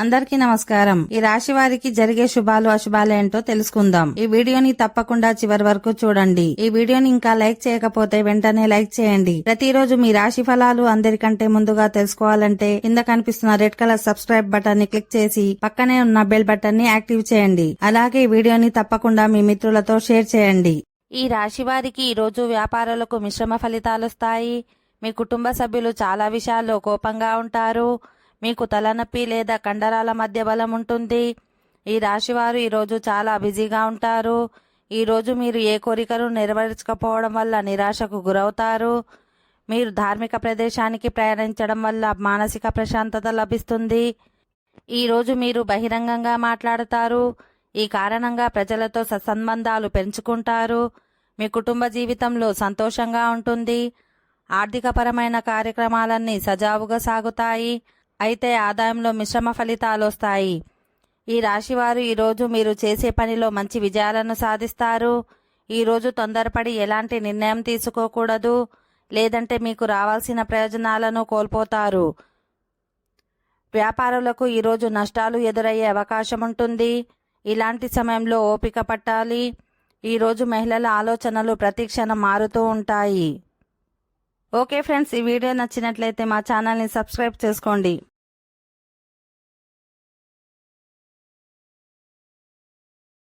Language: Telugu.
అందరికీ నమస్కారం. ఈ రాశి వారికి జరిగే శుభాలు అశుభాలు ఏంటో తెలుసుకుందాం. ఈ వీడియోని తప్పకుండా చివరి వరకు చూడండి. ఈ వీడియోని ఇంకా లైక్ చేయకపోతే వెంటనే లైక్ చేయండి. ప్రతిరోజు మీ రాశి ఫలాలు అందరికంటే ముందుగా తెలుసుకోవాలంటే కింద కనిపిస్తున్న రెడ్ కలర్ సబ్స్క్రైబ్ బటన్ ని క్లిక్ చేసి పక్కనే ఉన్న బెల్ బటన్ ని యాక్టివ్ చేయండి. అలాగే ఈ వీడియోని తప్పకుండా మీ మిత్రులతో షేర్ చేయండి. ఈ రాశి వారికి ఈ రోజు వ్యాపారాలకు మిశ్రమ ఫలితాలొస్తాయి. మీ కుటుంబ సభ్యులు చాలా విషయాల్లో కోపంగా ఉంటారు. మీకు తలనొప్పి లేదా కండరాల మధ్య బలం ఉంటుంది. ఈ రాశివారు ఈరోజు చాలా బిజీగా ఉంటారు. ఈరోజు మీరు ఏ కోరికను నెరవేర్చకపోవడం వల్ల నిరాశకు గురవుతారు. మీరు ధార్మిక ప్రదేశానికి ప్రయాణించడం వల్ల మానసిక ప్రశాంతత లభిస్తుంది. ఈరోజు మీరు బహిరంగంగా మాట్లాడతారు. ఈ కారణంగా ప్రజలతో సత్సంబంధాలు పెంచుకుంటారు. మీ కుటుంబ జీవితంలో సంతోషంగా ఉంటుంది. ఆర్థికపరమైన కార్యక్రమాలన్నీ సజావుగా సాగుతాయి. అయితే ఆదాయంలో మిశ్రమ ఫలితాలు వస్తాయి. ఈ రాశివారు ఈరోజు మీరు చేసే పనిలో మంచి విజయాలను సాధిస్తారు. ఈరోజు తొందరపడి ఎలాంటి నిర్ణయం తీసుకోకూడదు, లేదంటే మీకు రావాల్సిన ప్రయోజనాలను కోల్పోతారు. వ్యాపారులకు ఈరోజు నష్టాలు ఎదురయ్యే అవకాశం ఉంటుంది. ఇలాంటి సమయంలో ఓపిక పట్టాలి. ఈరోజు మహిళల ఆలోచనలు ప్రతిక్షణం మారుతూ ఉంటాయి. ఓకే ఫ్రెండ్స్, ఈ వీడియో నచ్చినట్లయితే మా ఛానల్ని సబ్స్క్రైబ్ చేసుకోండి.